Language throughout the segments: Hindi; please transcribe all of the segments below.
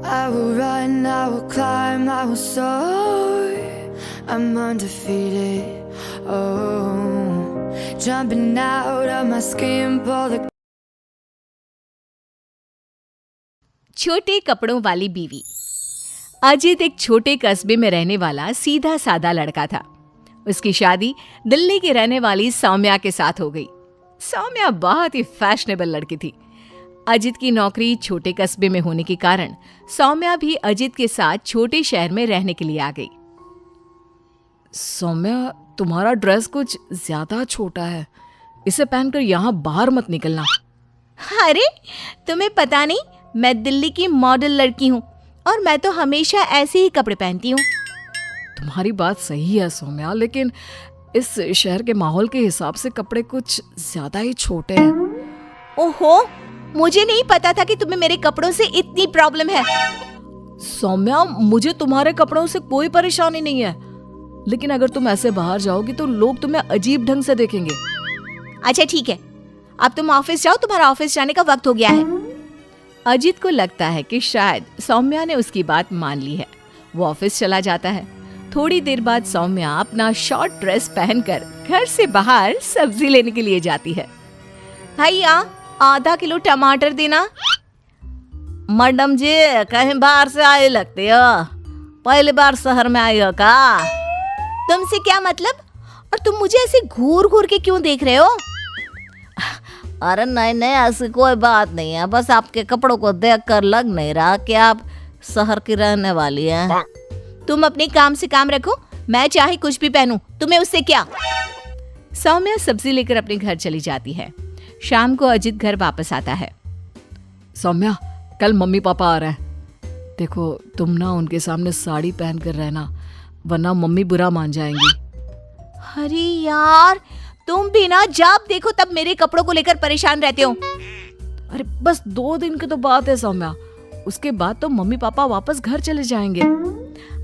I will run, I will climb, I will soar. I'm undefeated. Oh, jumping out of my skin, pull the. छोटे कपड़ों वाली बीवी। अजित एक छोटे कस्बे में रहने वाला सीधा सादा लड़का था। उसकी शादी दिल्ली की रहने वाली सौम्या के साथ हो गई। सौम्या बहुत ही फैशनेबल लड़की थी। अजित की नौकरी छोटे कस्बे में होने के कारण सौम्या भी अजित के साथ छोटे शहर में रहने के लिए आ गई। सौम्या, तुम्हारा ड्रेस कुछ ज्यादा छोटा है, इसे पहनकर यहाँ बाहर मत निकलना। अरे तुम्हें पता नहीं, मैं दिल्ली की मॉडल लड़की हूँ और मैं तो हमेशा ऐसे ही कपड़े पहनती हूँ। तुम्हारी बात सही है सौम्या, लेकिन इस शहर के माहौल के हिसाब से कपड़े कुछ ज्यादा ही छोटे हैं। ओहो, मुझे नहीं पता था कि तुम्हें मेरे कपड़ों से इतनी प्रॉब्लम है। सौम्या, मुझे तुम्हारे कपड़ों से कोई परेशानी नहीं है, लेकिन अगर तुम ऐसे बाहर जाओगी तो लोग तुम्हें अजीब ढंग से देखेंगे। अच्छा ठीक है, अब तुम ऑफिस जाओ, तुम्हारा ऑफिस जाने का वक्त हो गया है। अजित को लगता है कि शायद सौम्या ने उसकी बात मान ली है। वो ऑफिस चला जाता है। थोड़ी देर बाद सौम्या अपना शॉर्ट ड्रेस पहनकर घर से बाहर सब्जी लेने के लिए जाती है। भैया, आधा किलो टमाटर देना। मैडम जी, कहीं बाहर से आए लगते हो, पहली बार शहर में आई हो का? तुमसे क्या मतलब? और तुम मुझे ऐसे घूर घूर के क्यों देख रहे हो? अरे नहीं नहीं, ऐसी कोई बात नहीं है, बस आपके कपड़ों को देखकर लग नहीं रहा कि आप शहर की रहने वाली हैं। तुम अपने काम से काम रखो, मैं चाहे कुछ भी पहनूं, तुम्हें उससे क्या? सौम्या सब्जी लेकर अपने घर चली जाती है। शाम को अजित घर वापस आता है। सौम्या, कल मम्मी पापा आ रहे हैं। देखो, तुम ना उनके सामने साड़ी पहन कर रहना, वरना मम्मी बुरा मान जाएंगी। अरे यार, तुम भी ना जब देखो तब मेरे कपड़ों को लेकर परेशान रहते हो। अरे बस 2 दिन की तो बात है सौम्या, उसके बाद तो मम्मी पापा वापस घर चले जाएंगे।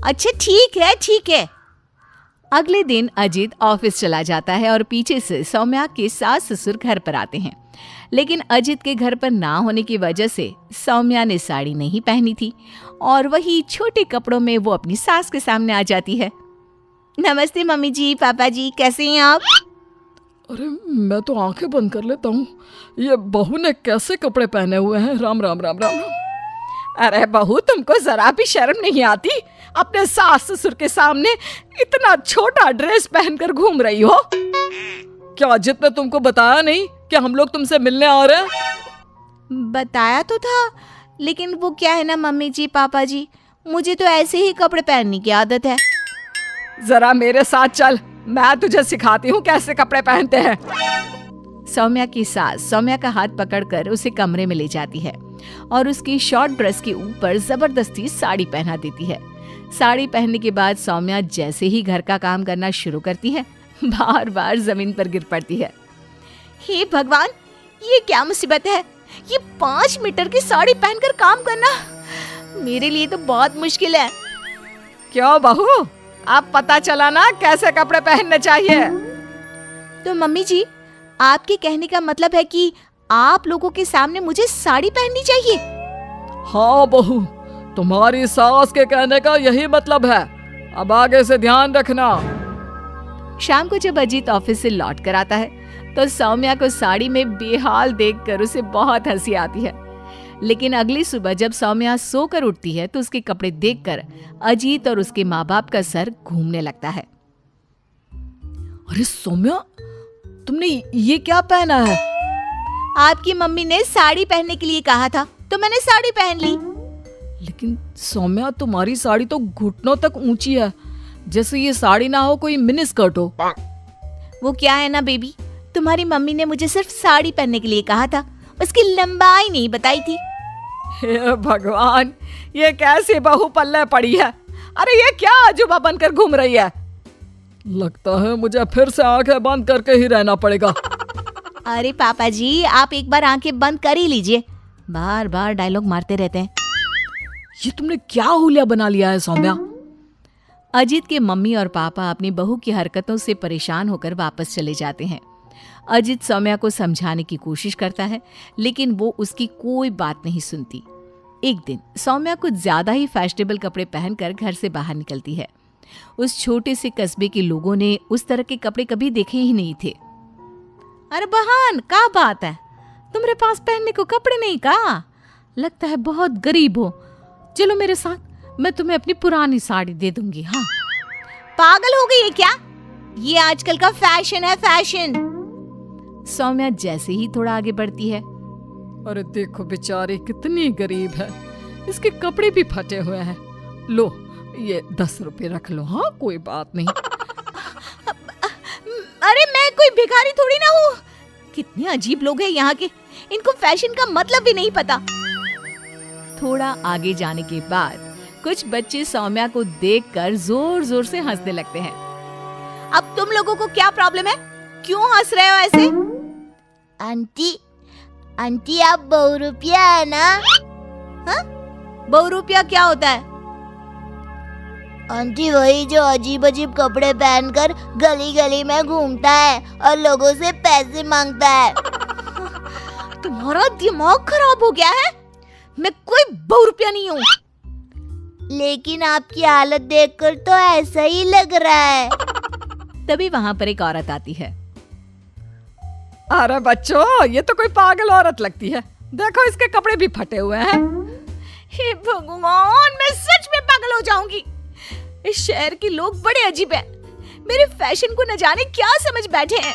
अच्छा ठीक है ठीक है। अगले दिन अजित ऑफिस चला जाता है और पीछे से सौम्या के सास ससुर घर पर आते हैं। लेकिन अजित के घर पर ना होने की वजह से सौम्या ने साड़ी नहीं पहनी थी और वही छोटे कपड़ों में वो अपनी सास के सामने आ जाती है। नमस्ते मम्मी जी, पापा जी, कैसे हैं आप? अरे मैं तो आंखें बंद कर लेता हूँ, ये बहू ने कैसे कपड़े पहने हुए हैं। राम राम राम राम राम। अरे बहू, तुमको जरा भी शर्म नहीं आती? अपने सास ससुर के सामने इतना छोटा ड्रेस पहनकर घूम रही हो। क्या अजित ने तुमको बताया नहीं कि हम लोग तुमसे मिलने आ रहे हैं? बताया तो था, लेकिन वो क्या है ना मम्मी जी, पापा जी, मुझे तो ऐसे ही कपड़े पहनने की आदत है। जरा मेरे साथ चल, मैं तुझे सिखाती हूँ कैसे कपड़े पहनते हैं। सौम्या की सास सौम्या का हाथ पकड़कर उसे कमरे में ले जाती है और उसकी शॉर्ट ड्रेस के ऊपर जबरदस्ती साड़ी पहना देती है। साड़ी पहनने के बाद सौम्या जैसे ही घर का काम करना शुरू करती है, बार बार जमीन पर गिर पड़ती है। हे भगवान, ये क्या मुसीबत है? ये 5 मीटर की साड़ी पहनकर काम करना मेरे लिए तो बहुत मुश्किल है। क्यों बहू, अब पता चला ना कैसे कपड़े पहनने चाहिए? तो मम्मी जी, आपके कहने का मतलब है कि आप लोगों के सामने मुझे साड़ी पहननी चाहिए? हाँ बहू, तुम्हारी सास के कहने का यही मतलब है। अब आगे से ध्यान रखना। शाम को जब अजीत ऑफिस से लौट कर आता है तो सौम्या को साड़ी में बेहाल देखकर उसे बहुत हंसी आती है। लेकिन अगली सुबह जब सौम्या सोकर उठती है तो उसके कपड़े देखकर अजीत और उसके माँ बाप का सर घूमने लगता है। अरे सौम्या, तुमने ये क्या पहना है? आपकी मम्मी ने साड़ी पहनने के लिए कहा था तो मैंने साड़ी पहन ली। लेकिन सौम्या, तुम्हारी साड़ी तो घुटनों तक ऊंची है, जैसे ये साड़ी ना हो कोई मिनी स्कर्ट हो। वो क्या है ना बेबी, तुम्हारी मम्मी ने मुझे सिर्फ साड़ी पहनने के लिए कहा था, उसकी लंबाई नहीं बताई थी। हे भगवान, ये कैसी बहू पल्ले पड़ी है? अरे ये क्या अजूबा बनकर घूम रही है? लगता है मुझे फिर से आंखें बंद करके ही रहना पड़ेगा। अरे पापा जी, आप एक बार आंखें बंद कर ही लीजिए, बार बार डायलॉग मारते रहते हैं। ये तुमने क्या हुलिया बना लिया है सौम्या? अजीत के मम्मी और पापा अपनी बहू की हरकतों से परेशान होकर वापस चले जाते हैं। अजीत सौम्या को समझाने की कोशिश करता है, लेकिन वो उसकी कोई बात नहीं सुनती। एक दिन सौम्या कुछ ज्यादा ही फैशनेबल कपड़े पहनकर घर से बाहर निकलती है। उस छोटे से कस्बे के लोगों ने उस तरह के कपड़े कभी देखे ही नहीं थे। अरे बहन, क्या बात है, तुम्हारे पास पहनने को कपड़े नहीं का? लगता है बहुत गरीब हो। चलो मेरे साथ, मैं तुम्हें अपनी पुरानी साड़ी दे दूंगी। हाँ, पागल हो गई है क्या? ये आजकल का फैशन है, फैशन। सौम्या जैसे ही थोड़ा आगे बढ़ती है, अरे देखो बेचारी कितनी गरीब है, इसके कपड़े भी फटे हुए हैं। लो ये 10 रुपए रख लो। हाँ कोई बात नहीं। अरे मैं कोई भिखारी थोड़ी ना हूँ। कितने अजीब लोग हैं यहाँ के, इनको फैशन का मतलब भी नहीं पता। थोड़ा आगे जाने के बाद कुछ बच्चे सौम्या को देखकर जोर जोर से हंसने लगते हैं। अब तुम लोगों को क्या प्रॉब्लम है? क्यों हंस रहे हो ऐसे? आंटी आप बहुरूपिया है ना? हाँ? बहुरूपिया क्या होता है? आंटी वही जो अजीब अजीब कपड़े पहनकर गली गली में घूमता है और लोगों से पैसे मांगता है। तुम्हारा दिमाग खराब हो गया है? मैं कोई बहुरूपिया नहीं हूँ। लेकिन आपकी हालत देखकर तो ऐसा ही लग रहा है। तभी वहां पर एक औरत आती है। अरे बच्चों, ये तो कोई पागल औरत लगती है। देखो इसके कपड़े भी फटे हुए हैं। हे भगवान, मैं सच में पागल हो जाऊंगी। इस शहर के लोग बड़े अजीब हैं। मेरे फैशन को न जाने क्या समझ बैठे हैं।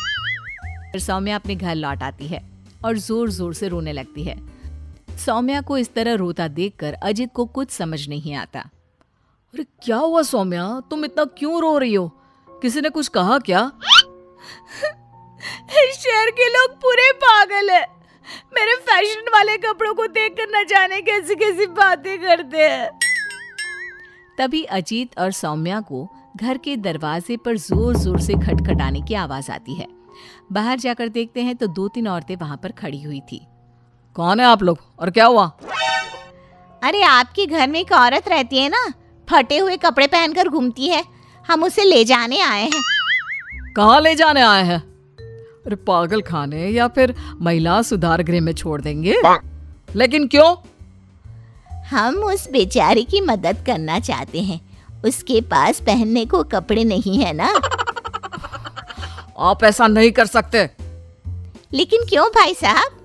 फिर सौम्या अपने घर लौट आती है और जोर जोर से रोने लगती है। सौम्या को इस तरह रोता देखकर अजित को कुछ समझ नहीं आता। अरे क्या हुआ सौम्या, तुम इतना क्यों रो रही हो? किसी ने कुछ कहा क्या? इस शहर के लोग पूरे पागल हैं। मेरे फैशन वाले कपड़ों को देखकर न जाने कैसी कैसी बातें करते हैं। तभी अजीत और सौम्या को घर के दरवाजे पर जोर जोर से खटखटाने की आवाज आती है। बाहर जाकर देखते हैं तो 2-3 औरतें वहां पर खड़ी हुई थी। कौन है आप लोग और क्या हुआ? अरे आपके घर में एक औरत रहती है ना, फटे हुए कपड़े पहनकर घूमती है। हम उसे ले जाने आए हैं। कहाँ ले जाने आए हैं? अरे पागल खाने या फिर महिला सुधार गृह में छोड़ देंगे? लेकिन क्यों? हम उस बेचारी की मदद करना चाहते हैं। उसके पास पहनने को कपड़े नहीं है ना। आप ऐसा नहीं कर सकते। लेकिन क्यों भाई साहब?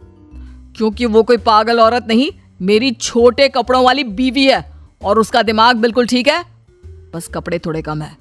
क्योंकि वो कोई पागल औरत नहीं, मेरी छोटे कपड़ों वाली बीवी है और उसका दिमाग बिल्कुल ठीक है, बस कपड़े थोड़े कम है।